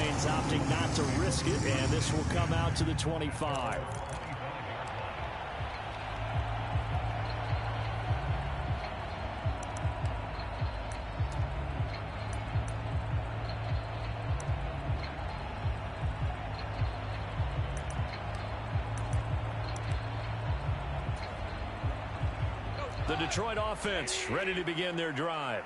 Lions opting not to risk it, and this will come out to the 25. The Detroit offense ready to begin their drive.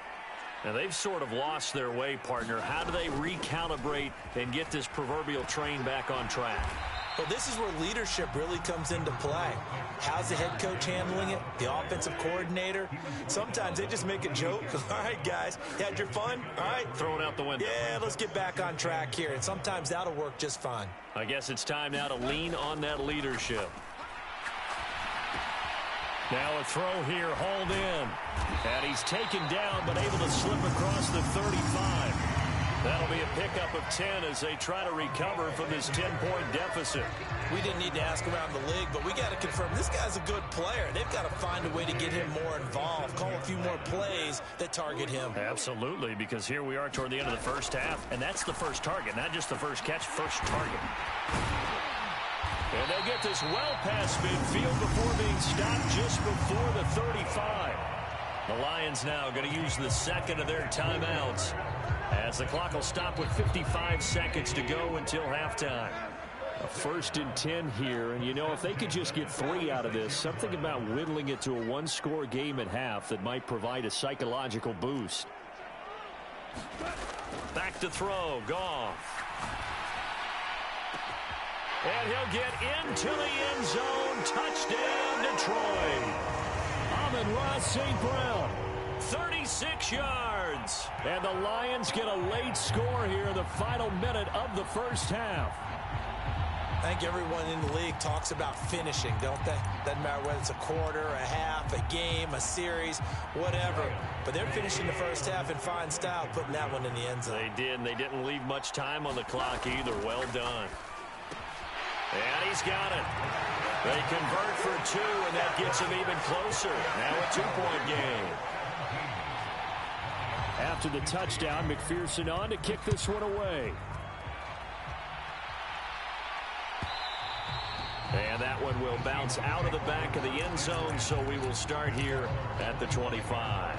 Now, they've sort of lost their way, partner. How do they recalibrate and get this proverbial train back on track? Well, this is where leadership really comes into play. How's the head coach handling it? The offensive coordinator? Sometimes they just make a joke. All right, guys, you had your fun? All right. Throw it out the window. Yeah, let's get back on track here. And sometimes that'll work just fine. I guess it's time now to lean on that leadership. Now a throw here, hauled in. And he's taken down, but able to slip across the 35. That'll be a pickup of 10 as they try to recover from this 10-point deficit. We didn't need to ask around the league, but we got to confirm this guy's a good player. They've got to find a way to get him more involved, call a few more plays that target him. Absolutely, because here we are toward the end of the first half, and that's the first target, not just the first catch, first target. And they'll get this well past midfield before being stopped just before the 35. The Lions now going to use the second of their timeouts as the clock will stop with 55 seconds to go until halftime. A 1st and 10 here, and you know, if they could just get 3 out of this, something about whittling it to a one-score game at half that might provide a psychological boost. Back to throw, Goff. And he'll get into the end zone. Touchdown, Detroit. Amon-Ra St. Brown, 36 yards. And the Lions get a late score here in the final minute of the first half. I think everyone in the league talks about finishing, don't they? Doesn't matter whether it's a quarter, a half, a game, a series, whatever. But they're finishing the first half in fine style, putting that one in the end zone. They did, and they didn't leave much time on the clock either. Well done. And he's got it. They convert for 2, and that gets him even closer. Now a 2-point game. After the touchdown, McPherson on to kick this one away. And that one will bounce out of the back of the end zone, so we will start here at the 25.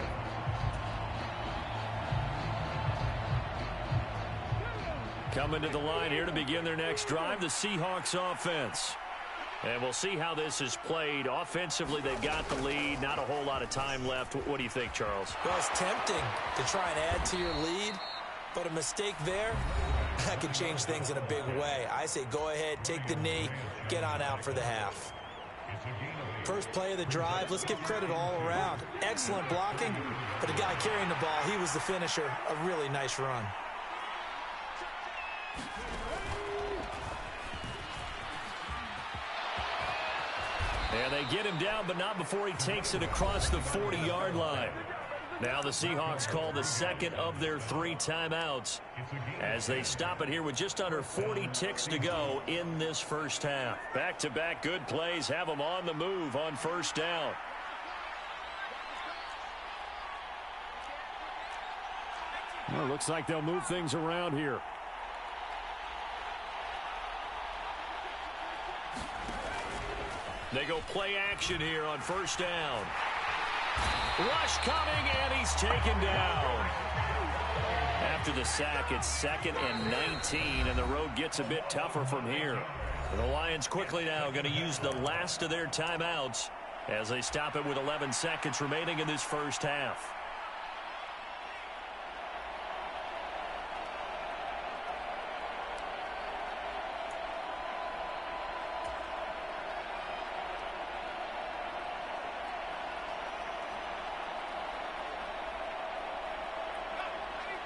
Coming to the line here to begin their next drive, the Seahawks offense. And we'll see how this is played. Offensively, they've got the lead. Not a whole lot of time left. What do you think, Charles? Well, it's tempting to try and add to your lead, but a mistake there, that could change things in a big way. I say go ahead, take the knee, get on out for the half. First play of the drive, let's give credit all around. Excellent blocking, but the guy carrying the ball, he was the finisher. A really nice run. And they get him down, but not before he takes it across the 40-yard line. Now the Seahawks call the second of their 3 timeouts as they stop it here with just under 40 ticks to go in this first half. Back-to-back good plays have them on the move on first down. Well, looks like they'll move things around here. They go play action here on first down. Rush coming, and he's taken down. After the sack, it's 2nd and 19, and the road gets a bit tougher from here. The Lions quickly now going to use the last of their timeouts as they stop it with 11 seconds remaining in this first half.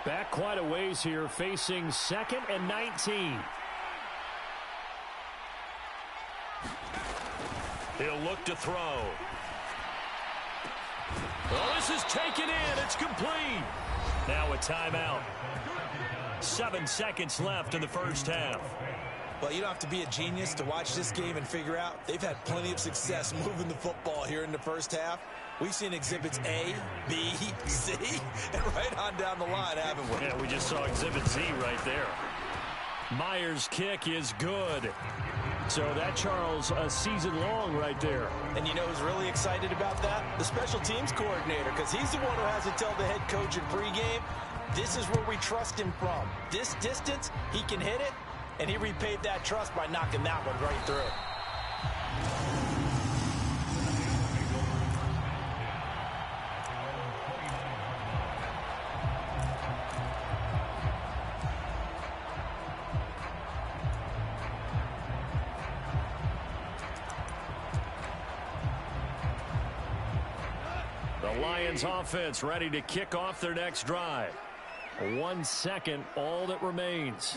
Back quite a ways here, facing 2nd and 19. He'll look to throw. Oh, this is taken in. It's complete. Now a timeout. 7 seconds left in the first half. Well, you don't have to be a genius to watch this game and figure out they've had plenty of success moving the football here in the first half. We've seen exhibits A, B, C, and right on down the line, haven't we? Yeah, we just saw exhibit Z right there. Myers' kick is good. So that, Charles, a season long right there. And you know who's really excited about that? The special teams coordinator, because he's the one who has to tell the head coach in pregame, this is where we trust him from. This distance, he can hit it, and he repaid that trust by knocking that one right through. The Lions offense ready to kick off their next drive. 1 second, all that remains.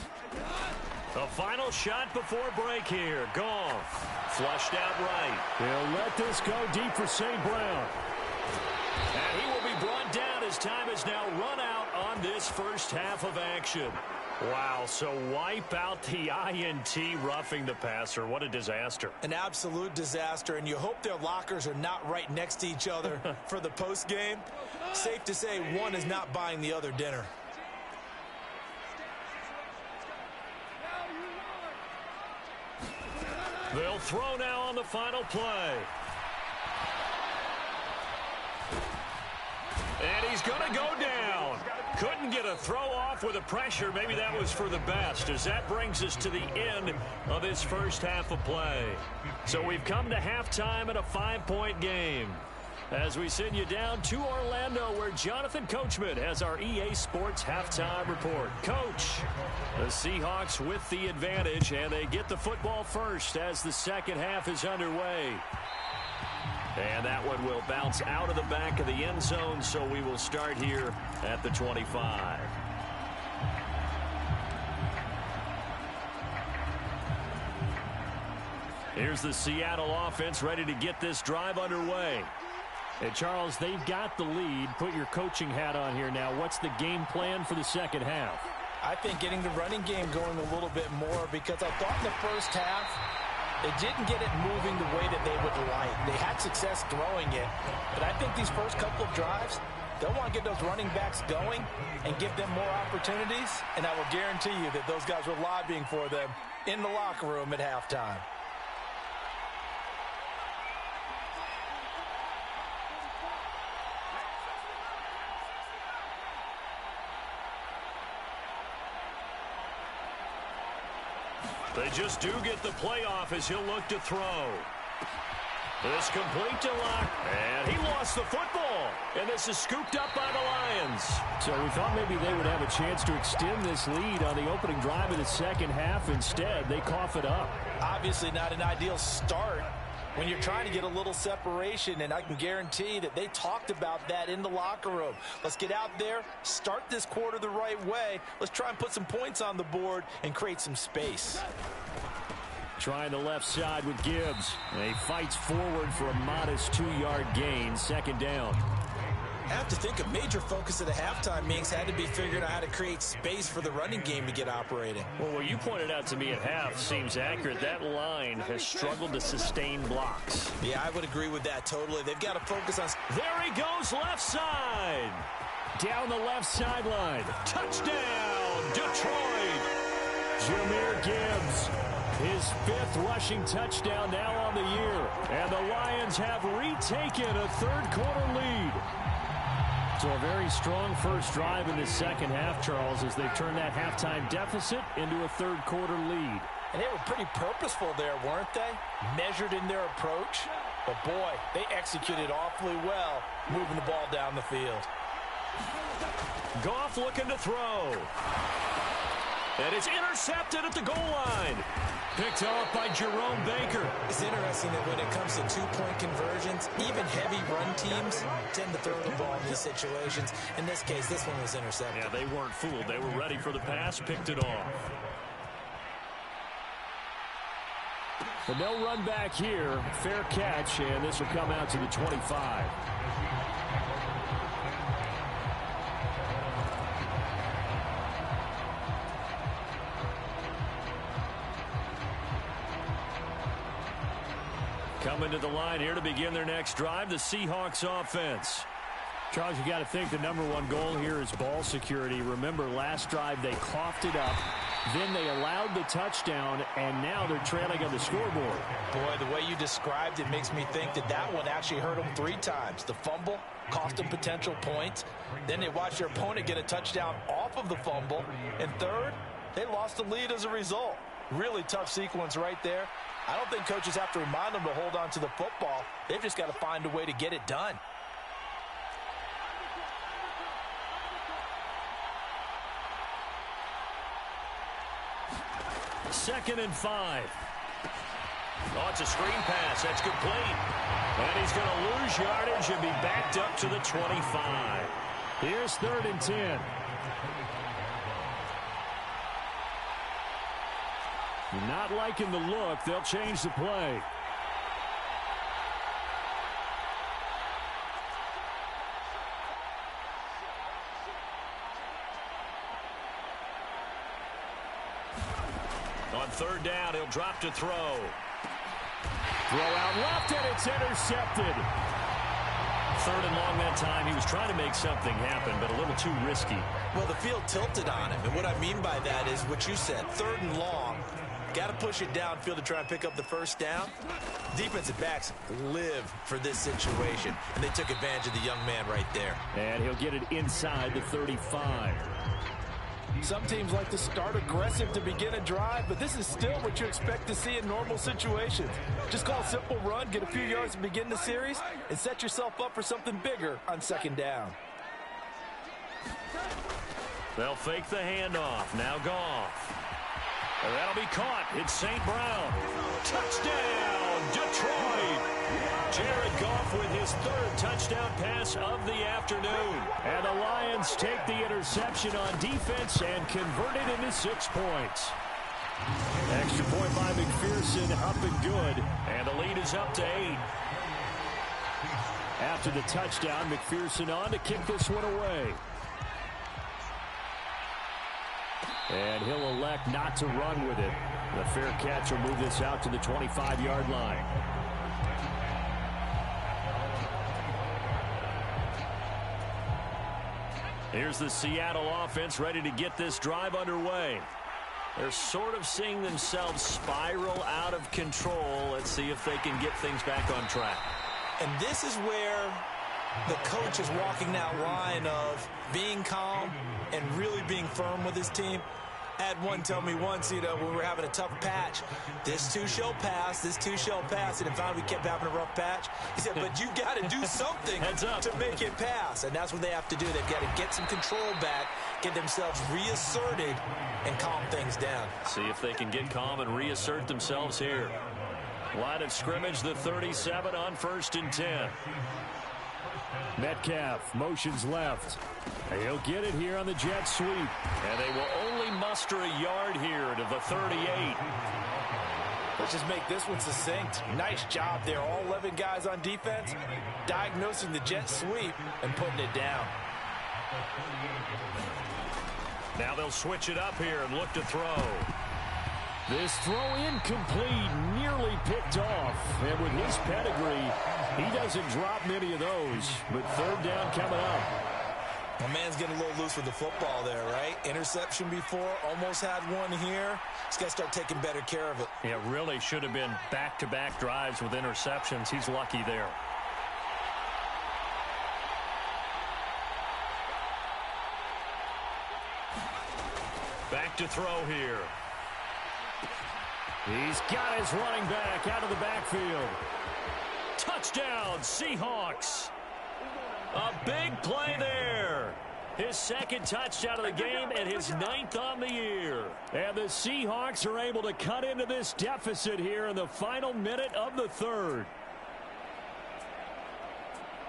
The final shot before break here. Goff flushed out right. He'll let this go deep for St. Brown. And he will be brought down as time has now run out on this first half of action. Wow, so wipe out the INT, roughing the passer. What a disaster. An absolute disaster, and you hope their lockers are not right next to each other for the postgame. Safe to say one is not buying the other dinner. They'll throw now on the final play. And he's going to go down. Couldn't get a throw off with the pressure. Maybe that was for the best, as that brings us to the end of this first half of play. So we've come to halftime in a 5-point game, as we send you down to Orlando, where Jonathan Coachman has our EA Sports halftime report. Coach, the Seahawks with the advantage, and they get the football first as the second half is underway. And that one will bounce out of the back of the end zone, so we will start here at the 25. Here's the Seattle offense ready to get this drive underway. And Charles, they've got the lead. Put your coaching hat on here now. What's the game plan for the second half? I think getting the running game going a little bit more, because I thought in the first half they didn't get it moving the way that they would like. They had success throwing it, but I think these first couple of drives, they'll want to get those running backs going and give them more opportunities, and I will guarantee you that those guys were lobbying for them in the locker room at halftime. They just do get the playoff as he'll look to throw. This complete to Lock, and he lost the football. And this is scooped up by the Lions. So we thought maybe they would have a chance to extend this lead on the opening drive of the second half. Instead, they cough it up. Obviously not an ideal start when you're trying to get a little separation, and I can guarantee that they talked about that in the locker room. Let's get out there, start this quarter the right way. Let's try and put some points on the board and create some space. Trying the left side with Gibbs. And he fights forward for a modest 2-yard gain, second down. I have to think a major focus of the halftime meetings had to be figuring out how to create space for the running game to get operating. Well, what you pointed out to me at half seems accurate. That line has struggled to sustain blocks. Yeah, I would agree with that totally. They've got to focus on... There he goes, left side. Down the left sideline. Touchdown, Detroit. Jahmyr Gibbs. His 5th rushing touchdown now on the year. And the Lions have retaken a third-quarter lead. So a very strong first drive in the second half, Charles, as they turn that halftime deficit into a third-quarter lead. And they were pretty purposeful there, weren't they? Measured in their approach. But, boy, they executed awfully well, moving the ball down the field. Goff looking to throw. And it's intercepted at the goal line. Picked off by Jerome Baker. It's interesting that when it comes to two-point conversions, even heavy run teams tend to throw the ball in these situations. In this case, this one was intercepted. Yeah, they weren't fooled. They were ready for the pass, picked it off. But no run back here. Fair catch, and this will come out to the 25. Coming to the line here to begin their next drive, the Seahawks offense. Charles, you got to think the #1 goal here is ball security. Remember, last drive they coughed it up. Then they allowed the touchdown, and now they're trailing on the scoreboard. Boy, the way you described it makes me think that that one actually hurt them 3 times. The fumble cost them potential points. Then they watched their opponent get a touchdown off of the fumble. And third, they lost the lead as a result. Really tough sequence right there. I don't think coaches have to remind them to hold on to the football. They've just got to find a way to get it done. Second and 5. Oh, it's a screen pass. That's complete. And he's going to lose yardage and be backed up to the 25. Here's 3rd and 10. Not liking the look. They'll change the play. On 3rd down, he'll drop to throw. Throw out left, and it's intercepted. 3rd and long that time. He was trying to make something happen, but a little too risky. Well, the field tilted on him, and what I mean by that is what you said, 3rd and long. Got to push it downfield to try and pick up the first down. Defensive backs live for this situation, and they took advantage of the young man right there. And he'll get it inside the 35. Some teams like to start aggressive to begin a drive, but this is still what you expect to see in normal situations. Just call a simple run, get a few yards to begin the series, and set yourself up for something bigger on 2nd down. They'll fake the handoff. Now Goff. That'll be caught. It's St. Brown. Touchdown, Detroit. Jared Goff with his 3rd touchdown pass of the afternoon. And the Lions take the interception on defense and convert it into 6 points. Extra point by McPherson, up and good. And the lead is up to 8. After the touchdown, McPherson on to kick this one away. And he'll elect not to run with it. The fair catch will move this out to the 25-yard line. Here's the Seattle offense ready to get this drive underway. They're sort of seeing themselves spiral out of control. Let's see if they can get things back on track. And this is where the coach is walking that line of being calm and really being firm with his team. I had one tell me once, when we were having a tough patch, this too shall pass, this too shall pass. And finally we kept having a rough patch. He said, but you got to do something to make it pass. And that's what they have to do. They've got to get some control back, get themselves reasserted, and calm things down. See if they can get calm and reassert themselves here. Line of scrimmage, the 37 on 1st and 10. Metcalf motions left. He'll get it here on the jet sweep. And they will only muster a yard here to the 38. Let's just make this one succinct. Nice job there. All 11 guys on defense diagnosing the jet sweep and putting it down. Now they'll switch it up here and look to throw. This throw incomplete, nearly picked off. And with his pedigree, he doesn't drop many of those. But 3rd down coming up. My man's getting a little loose with the football there, right? Interception before, almost had one here. He's got to start taking better care of it. It really should have been back-to-back drives with interceptions. He's lucky there. Back to throw here. He's got his running back out of the backfield. Touchdown, Seahawks. A big play there. His 2nd touchdown of the game and his 9th on the year. And the Seahawks are able to cut into this deficit here in the final minute of the 3rd.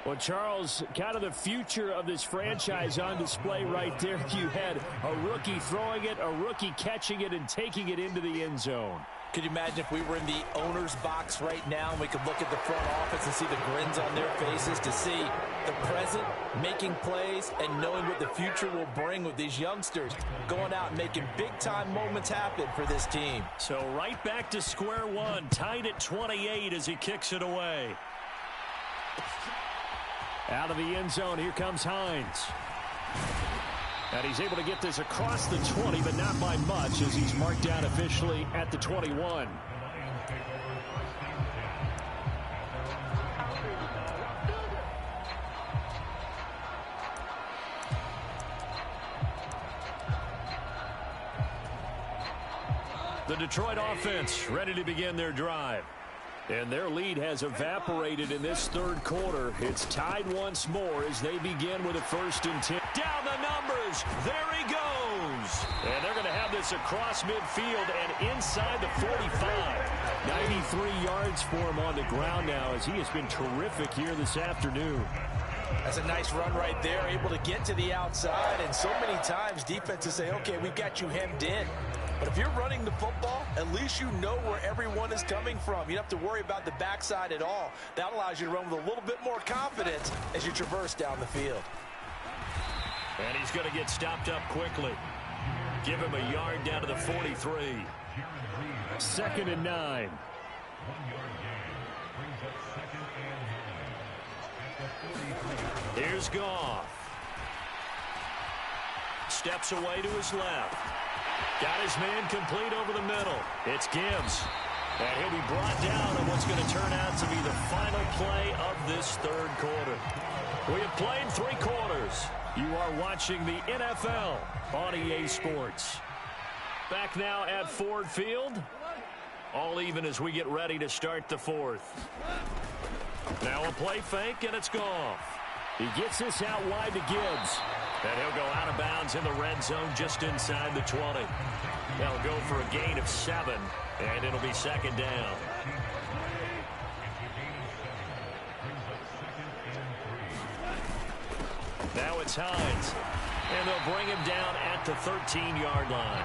Well, Charles, kind of the future of this franchise on display right there. You had a rookie throwing it, a rookie catching it, and taking it into the end zone. Could you imagine if we were in the owner's box right now and we could look at the front office and see the grins on their faces, to see the present making plays and knowing what the future will bring with these youngsters going out and making big-time moments happen for this team. So right back to square one, tied at 28 as he kicks it away. Out of the end zone, here comes Hines. And he's able to get this across the 20, but not by much, as he's marked down officially at the 21. The Detroit offense ready to begin their drive. And their lead has evaporated in this third quarter. It's tied once more as they begin with a 1st and 10. Down the numbers. There he goes. And they're going to have this across midfield and inside the 45. 93 yards for him on the ground now, as he has been terrific here this afternoon. That's a nice run right there, able to get to the outside. And so many times defenses say, okay, we've got you hemmed in. But if you're running the football, at least you know where everyone is coming from. You don't have to worry about the backside at all. That allows you to run with a little bit more confidence as you traverse down the field. And he's going to get stopped up quickly. Give him a yard down to the 43. 2nd and 9. Here's Goff. Steps away to his left. Got his man complete over the middle. It's Gibbs. And he'll be brought down on what's going to turn out to be the final play of this third quarter. We have played 3 quarters. You are watching the NFL on EA Sports. Back now at Ford Field. All even as we get ready to start the 4th. Now a play fake, and it's Goff. He gets this out wide to Gibbs. And he'll go out of bounds in the red zone just inside the 20. They'll go for a gain of 7, and it'll be 2nd down. Now it's Hines. And they'll bring him down at the 13-yard line.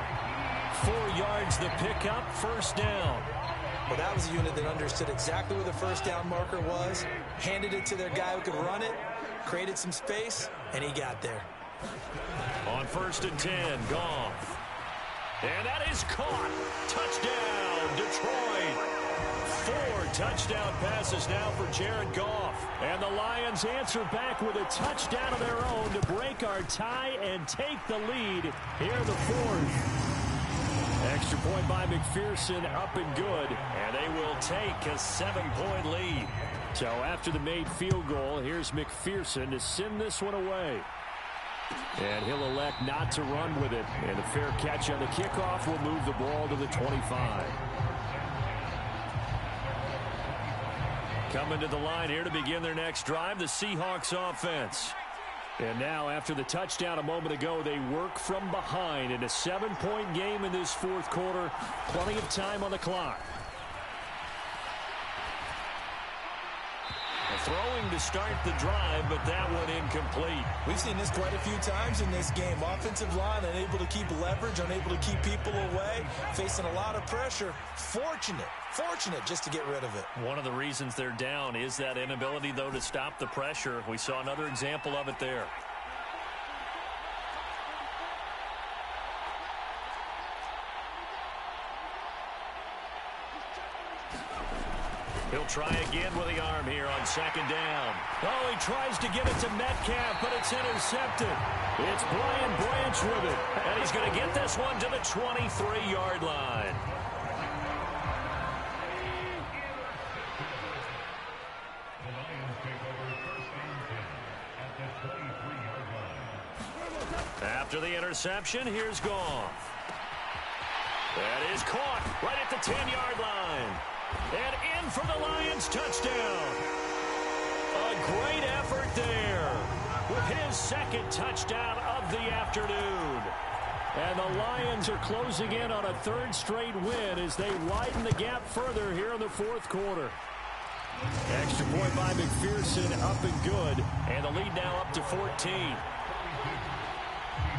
4 yards the pickup, 1st down. Well, that was a unit that understood exactly where the 1st down marker was, handed it to their guy who could run it, created some space, and he got there. On 1st and 10, Goff. And that is caught. Touchdown, Detroit. 4 touchdown passes now for Jared Goff. And the Lions answer back with a touchdown of their own to break our tie and take the lead here in the 4th. Extra point by McPherson, up and good. And they will take a 7-point lead. So after the made field goal, here's McPherson to send this one away. And he'll elect not to run with it. And a fair catch on the kickoff will move the ball to the 25. Coming to the line here to begin their next drive, the Seahawks offense. And now, after the touchdown a moment ago, they work from behind in a 7-point game in this 4th quarter. Plenty of time on the clock. Throwing to start the drive, but that one incomplete. We've seen this quite a few times in this game. Offensive line unable to keep leverage, unable to keep people away, facing a lot of pressure. Fortunate just to get rid of it. One of the reasons they're down is that inability, though, to stop the pressure. We saw another example of it there. He'll try again with the arm here on 2nd down. Oh, he tries to get it to Metcalf, but it's intercepted. It's Brian Branch with it. And he's going to get this one to the 23-yard line. After the interception, here's Goff. That is caught right at the 10-yard line. And in for the Lions touchdown. A great effort there with his 2nd touchdown of the afternoon. And the Lions are closing in on a 3rd straight win as they widen the gap further here in the 4th quarter. Extra point by McPherson, up and good. And the lead now up to 14.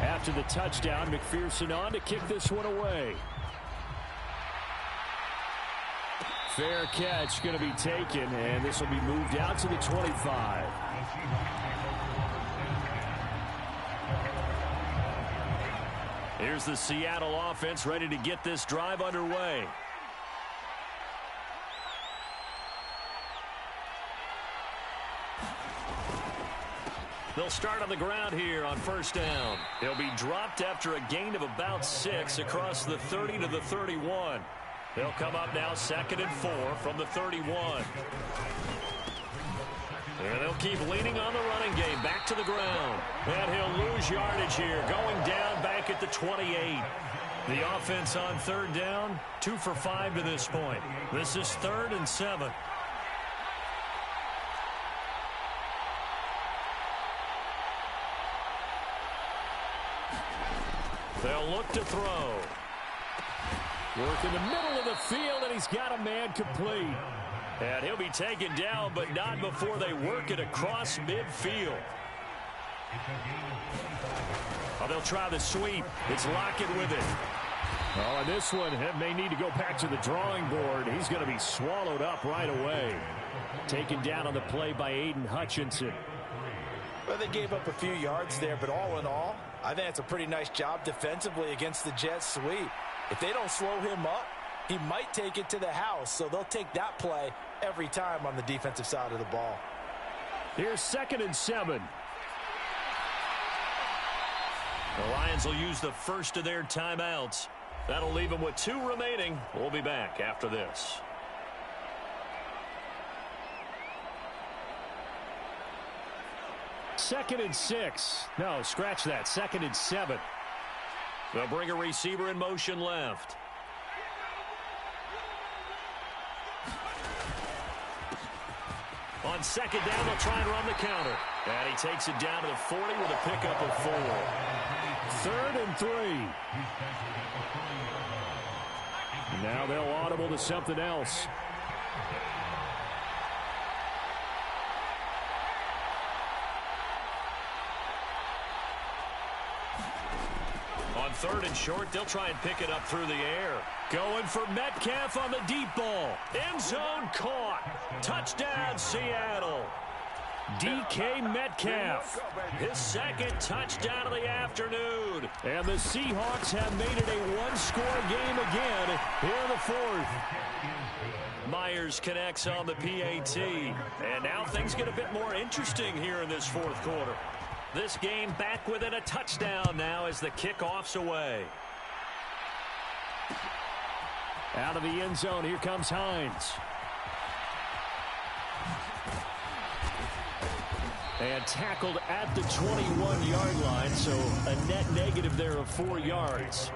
After the touchdown, McPherson on to kick this one away. Fair catch going to be taken, and this will be moved out to the 25. Here's the Seattle offense ready to get this drive underway. They'll start on the ground here on first down. He'll be dropped after a gain of about 6 across the 30 to the 31. They'll come up now 2nd and 4 from the 31. And they'll keep leaning on the running game back to the ground. And he'll lose yardage here, going down back at the 28. The offense on 3rd down, 2 for 5 to this point. This is 3rd and 7. They'll look to throw. Work in the middle of the field, and he's got a man complete. And he'll be taken down, but not before they work it across midfield. Oh, they'll try the sweep. It's Lockett with it. Oh, and this one may need to go back to the drawing board. He's going to be swallowed up right away. Taken down on the play by Aiden Hutchinson. Well, they gave up a few yards there, but all in all, I think it's a pretty nice job defensively against the Jets sweep. If they don't slow him up, he might take it to the house, so they'll take that play every time on the defensive side of the ball. Here's 2nd and 7. The Lions will use the first of their timeouts. That'll leave them with 2 remaining. We'll be back after this. Second and 6. No, scratch that. 2nd and 7. They'll bring a receiver in motion left. On 2nd down, they'll try and run the counter. And he takes it down to the 40 with a pickup of 4. 3rd and 3. Now they'll audible to something else. On 3rd and short, they'll try and pick it up through the air. Going for Metcalf on the deep ball. End zone caught. Touchdown, Seattle. DK Metcalf. His 2nd touchdown of the afternoon. And the Seahawks have made it a one-score game again here in the 4th. Myers connects on the PAT. And now things get a bit more interesting here in this 4th quarter. This game back within a touchdown now as the kickoff's away. Out of the end zone, here comes Hines. And tackled at the 21-yard line, so a net negative there of 4 yards.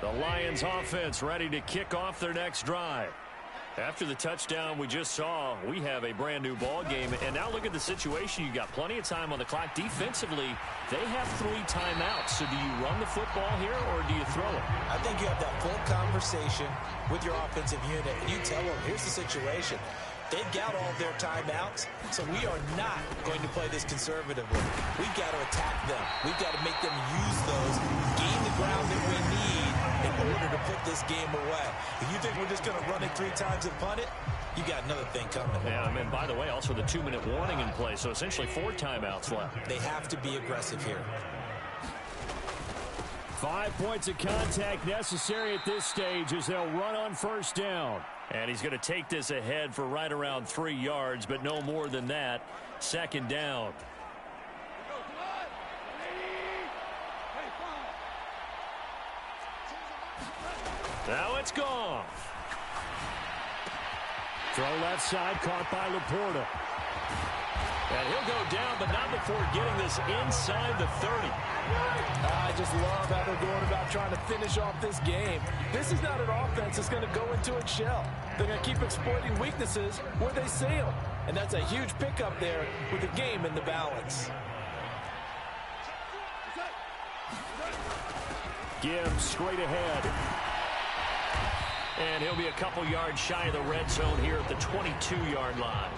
The Lions offense ready to kick off their next drive. After the touchdown we just saw, we have a brand new ball game. And now look at the situation. You got plenty of time on the clock. Defensively, they have 3 timeouts. So do you run the football here or do you throw it? I think you have that full conversation with your offensive unit. And you tell them, here's the situation. They've got all of their timeouts, so we are not going to play this conservatively. We've got to attack them. We've got to make them use those, gain the ground that we need in order to put this game away. If you think we're just going to run it 3 times and punt it, you got another thing coming. Yeah, and by the way, also the 2-minute warning in play, so essentially 4 timeouts left. They have to be aggressive here. 5 points of contact necessary at this stage as they'll run on first down. And he's going to take this ahead for right around 3 yards, but no more than that. 2nd down. Now it's gone. Throw left side, caught by Laporta. And he'll go down, but not before getting this inside the 30. I just love how they're going about trying to finish off this game. This is not an offense that's going to go into its shell. They're going to keep exploiting weaknesses where they see them. And that's a huge pickup there with the game in the balance. Gibbs straight ahead. And he'll be a couple yards shy of the red zone here at the 22-yard line.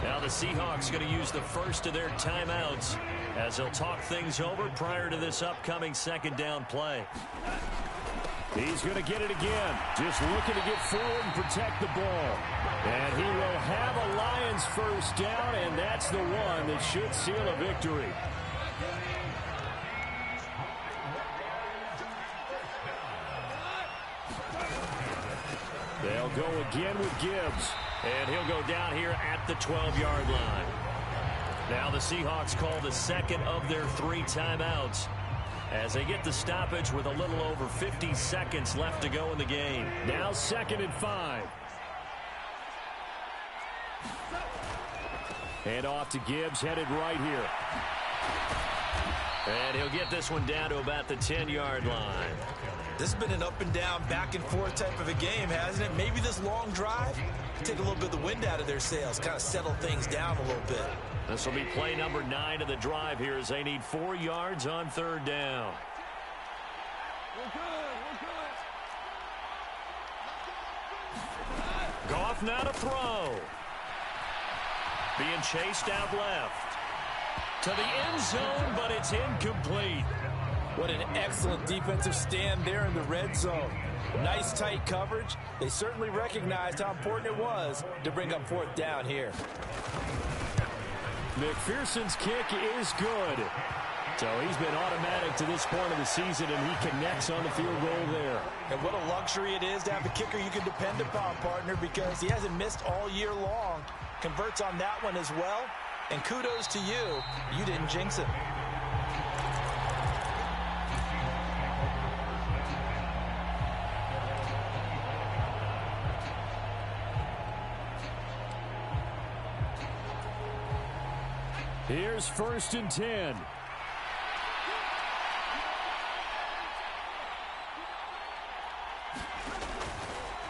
Now the Seahawks going to use the first of their timeouts as they'll talk things over prior to this upcoming 2nd down play. He's going to get it again. Just looking to get forward and protect the ball. And he will have a Lions first down, and that's the one that should seal a victory. They'll go again with Gibbs. And he'll go down here at the 12-yard line. Now the Seahawks call the second of their 3 timeouts as they get the stoppage with a little over 50 seconds left to go in the game. Now 2nd and 5. And off to Gibbs, headed right here. And he'll get this one down to about the 10-yard line. This has been an up-and-down, back-and-forth type of a game, hasn't it? Maybe this long drive, take a little bit of the wind out of their sails, kind of settle things down a little bit. This will be play number 9 of the drive here as they need 4 yards on 3rd down. Goff now to throw. Being chased out left. To the end zone, but it's incomplete. What an excellent defensive stand there in the red zone. Nice tight coverage. They certainly recognized how important it was to bring up 4th down here. McPherson's kick is good. So he's been automatic to this point of the season, and he connects on the field goal there. And what a luxury it is to have a kicker you can depend upon, partner, because he hasn't missed all year long. Converts on that one as well. And kudos to you. You didn't jinx him. Here's 1st and 10.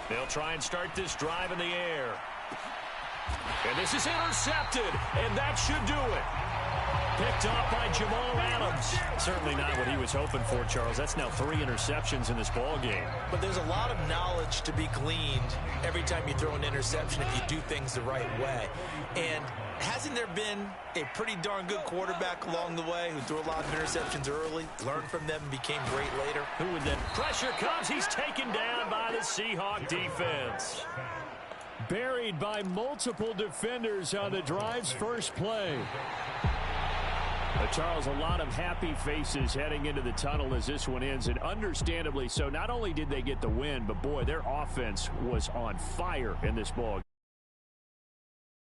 They'll try and start this drive in the air. And this is intercepted, and that should do it. Picked off by Jamal Adams. Certainly not what he was hoping for, Charles. That's now 3 interceptions in this ball game. But there's a lot of knowledge to be gleaned every time you throw an interception if you do things the right way. And hasn't there been a pretty darn good quarterback along the way who threw a lot of interceptions early, learned from them, and became great later? Who would that? Pressure comes. He's taken down by the Seahawk defense. Buried by multiple defenders on the drive's first play. Charles, a lot of happy faces heading into the tunnel as this one ends, and understandably so. Not only did they get the win, but boy, their offense was on fire in this ball game.